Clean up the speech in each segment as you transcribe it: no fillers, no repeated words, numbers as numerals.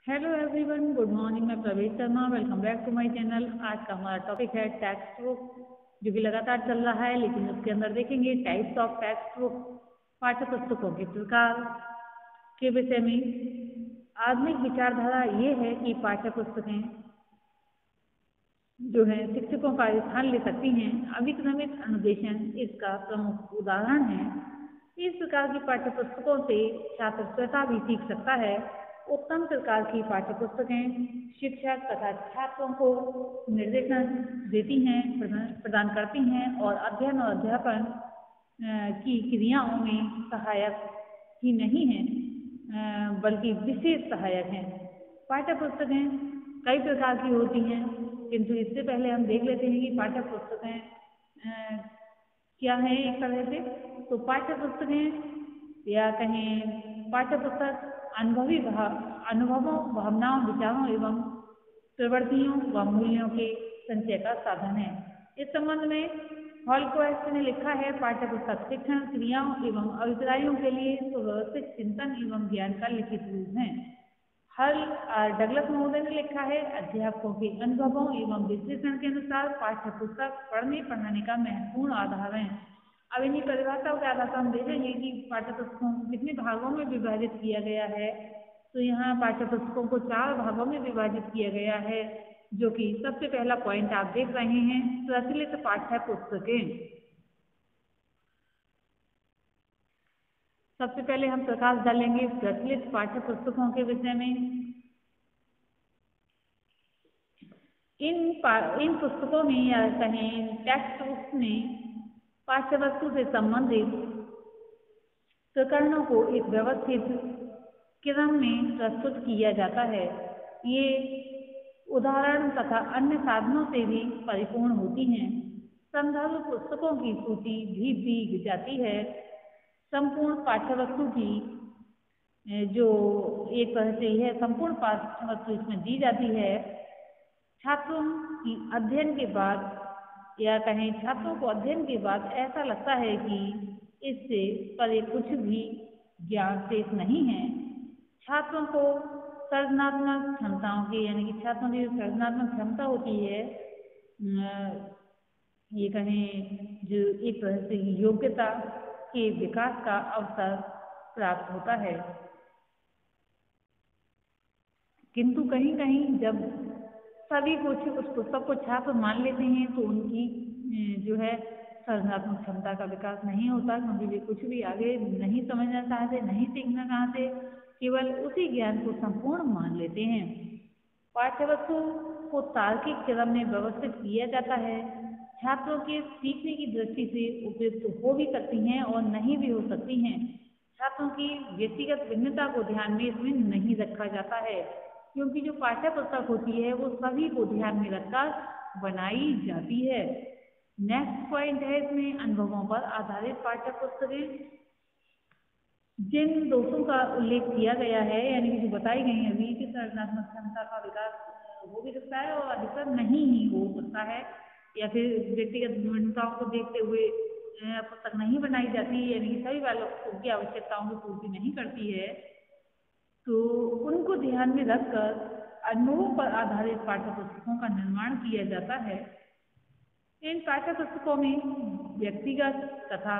Hello everyone, good morning. मैं Pravesh Sharma, welcome back to my channel. आज का हमारा टॉपिक है टेक्स्ट बुक, जो कि लगातार चल रहा है, लेकिन उसके अंदर देखेंगे टाइप्स ऑफ टेक्स्ट बुक, पाठ्य पुस्तकों के प्रकार के विषय में। आधुनिक विचारधारा ये है कि पाठ्य पुस्तकें जो है शिक्षकों का स्थान ले सकती हैं। अभिक्रमित अनुदेशन इसका प्रमुख उदाहरण है। इस प्रकार की पाठ्य पुस्तकों से छात्र स्वतः भी सीख सकता है। उत्तम प्रकार की पाठ्य पुस्तकें शिक्षक तथा छात्रों को निर्देशन देती हैं, प्रदान करती हैं और अध्ययन और अध्यापन की क्रियाओं में सहायक ही नहीं है, बल्कि विशेष सहायक हैं। पाठ्य पुस्तकें कई प्रकार की होती हैं, किंतु इससे पहले हम देख लेते हैं कि पाठ्य पुस्तकें क्या है। एक तरह से तो पाठ्य पुस्तकें या कहें पाठ्य पुस्तक अनुभवों, भावनाओं, विचारों एवं प्रवृत्तियों व मूल्यों के संचय का साधन है। इस संबंध में हॉलक्वास्ट ने लिखा है, पाठ्य पुस्तक शिक्षण क्रियाओं एवं अभिप्रायों के लिए सुव्यवस्थित चिंतन एवं ज्ञान का लिखित रूप है। हल डगलस महोदय ने लिखा है, अध्यापकों के अनुभवों एवं विश्लेषण के अनुसार पाठ्य पुस्तक पढ़ने पढ़ाने का महत्वपूर्ण आधार है। अब इन्हीं परिभाषाओं के आधार पर हम देखेंगे कि पाठ्य पुस्तकों को कितने भागों में विभाजित किया गया है। तो यहाँ पाठ्य पुस्तकों को 4 भागों में विभाजित किया गया है, जो कि सबसे पहला पॉइंट आप देख रहे हैं, प्रचलित पाठ्य पुस्तकें। सबसे पहले हम प्रकाश डालेंगे प्रचलित पाठ्य पुस्तकों के विषय में। इन पुस्तकों में या कहें टेक्स्ट बुक्स में पाठ्य वस्तु से संबंधित प्रकरणों को एक व्यवस्थित क्रम में प्रस्तुत किया जाता है। ये उदाहरण तथा अन्य साधनों से भी परिपूर्ण होती हैं। संदर्भ पुस्तकों की सूची भी दी जाती है। संपूर्ण पाठ्य वस्तु की जो एक तरह से यह संपूर्ण पाठ्य वस्तु इसमें दी जाती है। छात्रों की अध्ययन के बाद या कहें छात्रों को अध्ययन के बाद ऐसा लगता है कि इससे परे कुछ भी ज्ञान शेष नहीं है। छात्रों को सृजनात्मक क्षमताओं की यानी कि छात्रों की सृजनात्मक क्षमता होती है, ये कहें जो एक तरह से योग्यता के विकास का अवसर प्राप्त होता है। किंतु कहीं कहीं जब सभी कुछ उस पुस्तक को छात्र मान लेते हैं तो उनकी जो है सृजनात्मक क्षमता का विकास नहीं होता, क्योंकि वे कुछ भी आगे नहीं समझना चाहते, नहीं सीखना चाहते, केवल उसी ज्ञान को संपूर्ण मान लेते हैं। पाठ्य वस्तु को तार्किक क्रम में व्यवस्थित किया जाता है। छात्रों के सीखने की दृष्टि से उपयुक्त हो भी सकती हैं और नहीं भी हो सकती हैं। छात्रों की व्यक्तिगत भिन्नता को ध्यान में इसमें नहीं रखा जाता है, क्योंकि जो पाठ्य पुस्तक होती है वो सभी को ध्यान में रखकर बनाई जाती है। नेक्स्ट पॉइंट है इसमें अनुभवों पर आधारित पाठ्य पुस्तकें। जिन दोषों का उल्लेख किया गया है यानी कि जो बताई गई है अभी कि सृजनात्मक क्षमता का विकास हो भी सकता है और अधिकतर नहीं ही हो सकता है, या फिर व्यक्तिगत भिन्नताओं को देखते हुए पुस्तक नहीं बनाई जाती, यानी कि सभी वालों की आवश्यकताओं की पूर्ति नहीं करती है, तो उनको ध्यान में रखकर अनुभवों पर आधारित पाठ्य पुस्तकों का निर्माण किया जाता है। इन पाठ्य पुस्तकों में व्यक्तिगत तथा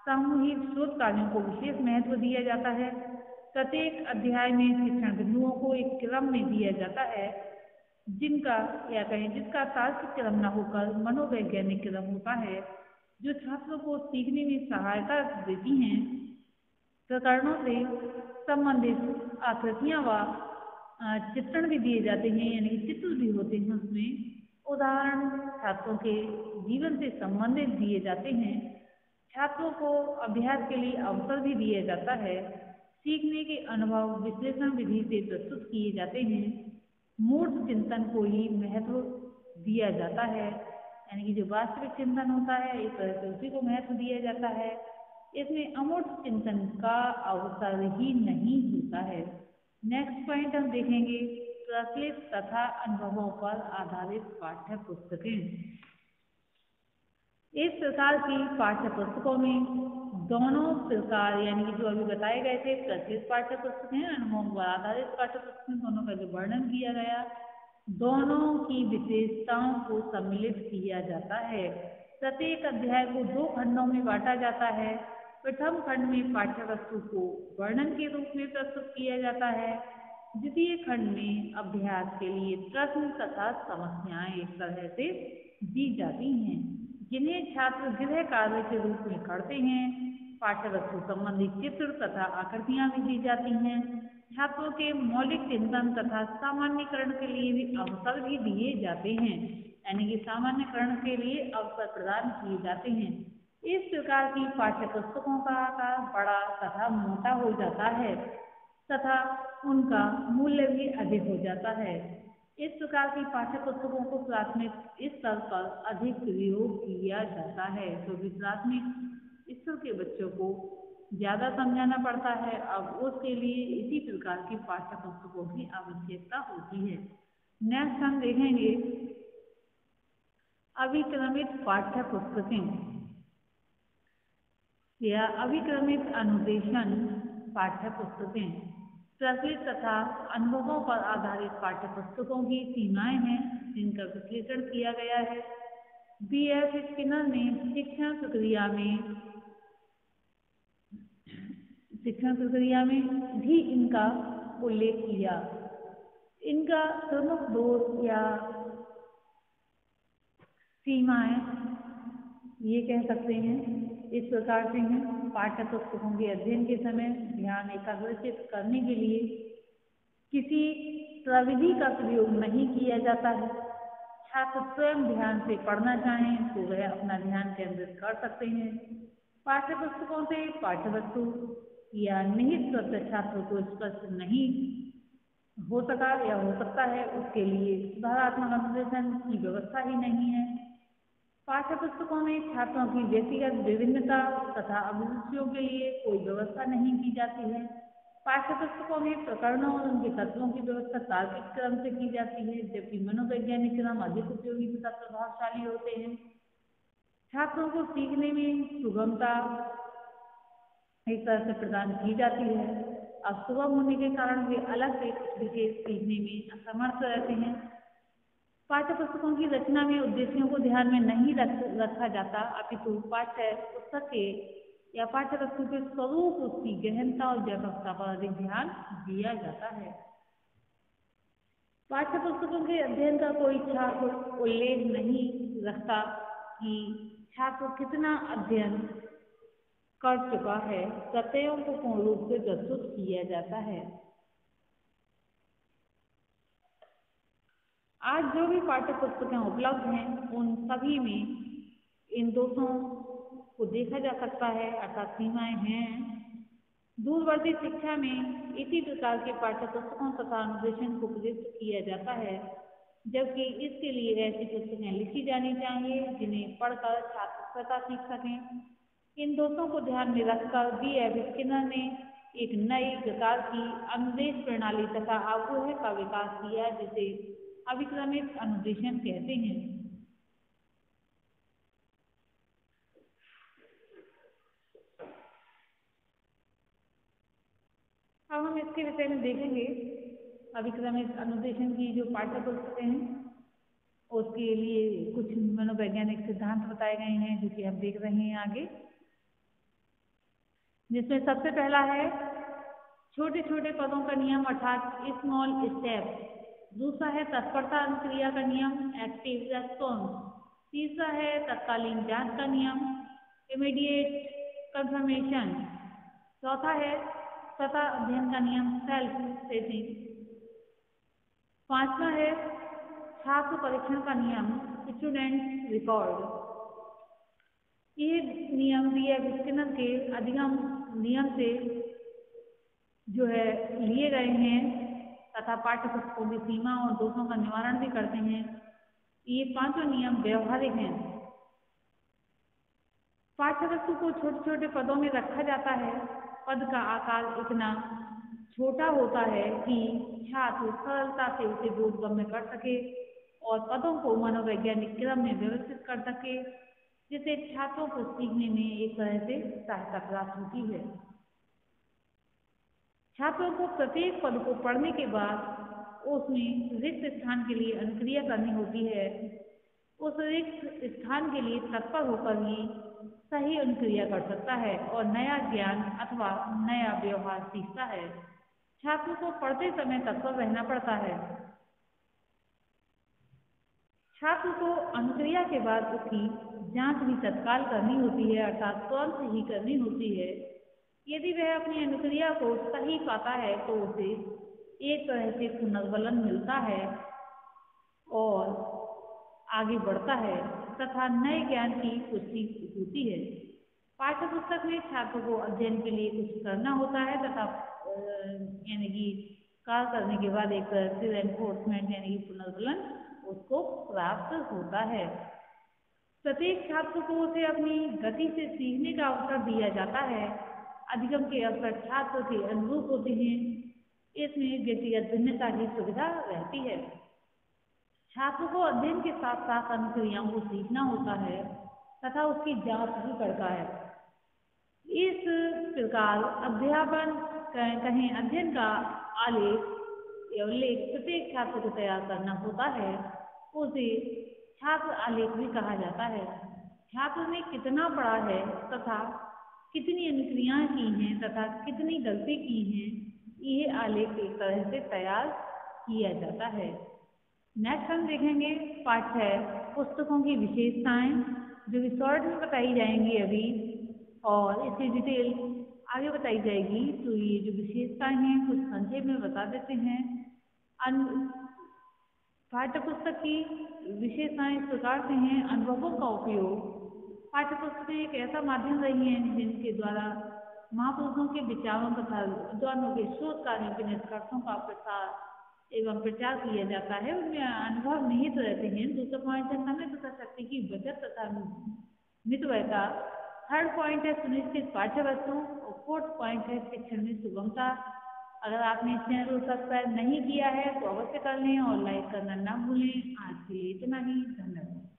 सामूहिक शोध कार्यों को विशेष महत्व दिया जाता है। प्रत्येक अध्याय में शिक्षण बिंदुओं को एक क्रम में दिया जाता है, जिनका या कहें जिसका तार्किक क्रम न होकर मनोवैज्ञानिक क्रम होता है, जो छात्रों को सीखने में सहायता देती हैं। प्रकरणों से संबंधित आकृतियां व चित्रण भी दिए जाते हैं, यानी कि चित्र भी होते हैं उसमें। उदाहरण छात्रों के जीवन से संबंधित दिए जाते हैं। छात्रों को अभ्यास के लिए अवसर भी दिया जाता है। सीखने के अनुभव विश्लेषण विधि से प्रस्तुत किए जाते हैं। मूर्त चिंतन को ही महत्व दिया जाता है, यानी कि जो वास्तविक चिंतन होता है एक तरह से उसी को महत्व दिया जाता है। इसमें अमूर्त चिंतन का अवसर ही नहीं होता है। नेक्स्ट पॉइंट हम देखेंगे प्रचलित तथा अनुभवों पर आधारित पाठ्य पुस्तकें। इस प्रकार की पाठ्य पुस्तकों में दोनों प्रकार यानी कि जो अभी बताए गए थे प्रचलित पाठ्य पुस्तक हैं, अनुभव पर आधारित पाठ्य पुस्तक हैं, दोनों का जो वर्णन किया गया, दोनों की विशेषताओं को सम्मिलित किया जाता है। प्रत्येक अध्याय को 2 खंडों में बांटा जाता है। प्रथम खंड में पाठ्य वस्तु को वर्णन के रूप में प्रस्तुत किया जाता है। द्वितीय खंड में अभ्यास के लिए प्रश्न तथा समस्याएं एक तरह से दी जाती हैं, जिन्हें छात्र गृह कार्य के रूप में करते हैं। पाठ्य वस्तु संबंधी चित्र तथा आकृतियां भी दी जाती हैं। छात्रों के मौलिक चिंतन तथा सामान्यकरण के लिए भी अवसर भी दिए जाते हैं, यानी कि सामान्यकरण के लिए अवसर प्रदान किए जाते हैं। इस प्रकार की पाठ्य पुस्तकों का आकार बड़ा तथा मोटा हो जाता है तथा उनका मूल्य भी अधिक हो जाता है। इस प्रकार की पाठ्य पुस्तकों को प्राथमिक स्तर पर अधिक प्रयोग किया जाता है, क्योंकि प्राथमिक स्तर के बच्चों को ज़्यादा समझाना पड़ता है। अब उसके लिए इसी प्रकार की पाठ्य पुस्तकों की आवश्यकता होती है। नेक्स्ट हम देखेंगे अभिक्रमित पाठ्य पुस्तकें या अभिक्रमित अनुदेशन पाठ्य पुस्तकें। प्रचलित तथा अनुभवों पर आधारित पाठ्य पुस्तकों की सीमाएं हैं, जिनका विश्लेषण किया गया है। B.F. स्किनर ने शिक्षण प्रक्रिया में भी इनका उल्लेख किया। इनका प्रमुख दोष या सीमाएं ये कह सकते हैं इस प्रकार से हैं। पाठ्य पुस्तकों के अध्ययन के समय ध्यान एकाग्रचित करने के लिए किसी प्रविधि का प्रयोग नहीं किया जाता है। छात्र स्वयं ध्यान से पढ़ना चाहें तो वह अपना ध्यान केंद्रित कर सकते हैं। पाठ्य पुस्तकों से पाठ्य वस्तु या निहित तथ्य छात्रों को स्पष्ट नहीं हो सका या हो सकता है, उसके लिए सुधारात्मक अनुदेशन की व्यवस्था ही नहीं है। पाठ्य पुस्तकों में छात्रों की व्यक्तिगत विभिन्नता तथा अभिरुचियों के लिए कोई व्यवस्था नहीं की जाती है। पाठ्य पुस्तकों में प्रकरणों और उनके तत्वों की व्यवस्था तार्किक क्रम से की जाती है, जबकि मनोवैज्ञानिक क्रम अधिक उपयोगी तथा प्रभावशाली होते हैं। छात्रों को सीखने में सुगमता एक तरह से प्रदान की जाती है। अब सुगम होने के कारण वे अलग से कुछ विशेष सीखने में असमर्थ रहते हैं। पाठ्य पुस्तकों की रचना में उद्देश्यों को ध्यान में नहीं रखा जाता, अपितु पाठ्य पुस्तक के या पाठ्य वस्तु के स्वरूप, उसकी गहनता और व्यापकता पर अधिक ध्यान दिया जाता है। पाठ्य पुस्तकों के अध्ययन का कोई छात्र उल्लेख नहीं रखता कि छात्र कितना अध्ययन कर चुका है। प्रत्ययों को पूर्ण रूप से प्रस्तुत किया जाता है। आज जो भी पाठ्य पुस्तकें उपलब्ध हैं, उन सभी में इन दोषों को देखा जा सकता है, अर्थात सीमाएं हैं। दूरवर्ती शिक्षा में इसी प्रकार के पाठ्य पुस्तकों तथा अनुदेशन को प्रयुक्त किया जाता है, जबकि इसके लिए ऐसी पुस्तकें लिखी जानी चाहिए जिन्हें पढ़कर छात्र स्वतः सीख सकें। इन दोषों को ध्यान में रखकर B.F. स्किनर ने एक नई प्रकार की अनुदेश प्रणाली तथा अवरोह का विकास किया, जिसे अभिक्रमित अनुदेशन कहते हैं। अब हम इसके विषय में देखेंगे अभिक्रमित अनुदेशन की जो पाठ्य पुस्तकें हैं, उसके लिए कुछ मनोवैज्ञानिक सिद्धांत बताए गए हैं, जो कि हम देख रहे हैं आगे, जिसमें सबसे पहला है छोटे छोटे पदों का नियम, अर्थात स्मॉल स्टेप। दूसरा है तत्परता अनुक्रिया का नियम, एक्टिव रेस्पॉन्स। तीसरा है तत्कालीन जांच का नियम, इमीडिएट कंफर्मेशन। चौथा है स्वतः अध्ययन का नियम, सेल्फ सेटिंग। पांचवा है छात्र परीक्षण का नियम, स्टूडेंट रिकॉर्ड। ये नियम B.F. स्किनर के अधिगम नियम से जो है लिए गए हैं तथा पाठ्य पुस्तकों की सीमा और दोषों का निवारण भी करते हैं। ये पांचों नियम व्यवहारिक हैं। पाठ्य वस्तु को छोटे छोटे पदों में रखा जाता है। पद का आकार इतना छोटा होता है कि छात्र सरलता से उसे बोधगम्य कर सके और पदों को मनोवैज्ञानिक क्रम में व्यवस्थित कर सके। जिससे छात्रों को सीखने में एक तरह से सहायता प्राप्त होती है। छात्रों को प्रत्येक पद को पढ़ने के बाद उसमें रिक्त स्थान के लिए अनुक्रिया करनी होती है। उस रिक्त स्थान के लिए तत्पर होकर ही सही अनुक्रिया कर सकता है और नया ज्ञान अथवा नया व्यवहार सीखता है। छात्र को पढ़ते समय तत्पर रहना पड़ता है। छात्र को अनुक्रिया के बाद उसकी जांच भी तत्काल करनी होती है, अर्थात तुरंत ही करनी होती है। यदि वह अपनी अनुक्रिया को सही पाता है तो उसे एक तरह से पुनर्बलन मिलता है और आगे बढ़ता है तथा नए ज्ञान की पुष्टि होती है। पाठ्य पुस्तक में छात्र को अध्ययन के लिए कुछ करना होता है तथा यानी कि कार्य करने के बाद एक तरह से रेनफोर्समेंट यानी कि पुनर्बलन उसको प्राप्त होता है। प्रत्येक छात्र को उसे अपनी गति से सीखने का अवसर दिया जाता है। अधिगम के अवसर छात्र के अनुरूप होते हैं। इसमें व्यक्तिगत भिन्नता की सुविधा रहती है। छात्र को अध्ययन के साथ साथ अनुक्रियाओं को सीखना होता है तथा उसकी जांच भी करता है। इस प्रकार अध्यापन कहें अध्ययन का आलेख या उल्लेख प्रत्येक छात्र को तैयार करना होता है। उसे छात्र आलेख भी कहा जाता है। छात्र ने कितना पढ़ा है तथा कितनी अनुक्रियाएं की हैं तथा कितनी गलती की हैं, यह आलेख एक तरह से तैयार किया जाता है। नेक्स्ट हम देखेंगे पाठ है पुस्तकों की विशेषताएं, जो कि शॉर्ट में बताई जाएंगी अभी और इसकी डिटेल आगे बताई जाएगी। तो ये जो विशेषताएं हैं कुछ संक्षेप में बता देते हैं। पाठ्य पुस्तक की विशेषताएं इस प्रकार से हैं। अनुभवों का उपयोग। पाठ्य पुस्तकें एक ऐसा माध्यम रही हैं जिनके द्वारा महापुरुषों के विचारों तथा विद्वानों के शोध कार्यों के निष्कर्षों का प्रसार एवं प्रचार किया जाता है। उनमें अनुभव निहित रहते हैं। दूसरा पॉइंट है समय तथा शक्ति की बचत तथा मितव्ययता। थर्ड पॉइंट है सुनिश्चित पाठ्य वस्तु और फोर्थ पॉइंट है शिक्षण में सुगमता। अगर आपने इस चैनल को सब्सक्राइब नहीं किया है तो अवश्य कर लें और लाइक करना ना भूलें। आज के लिए इतना ही, धन्यवाद।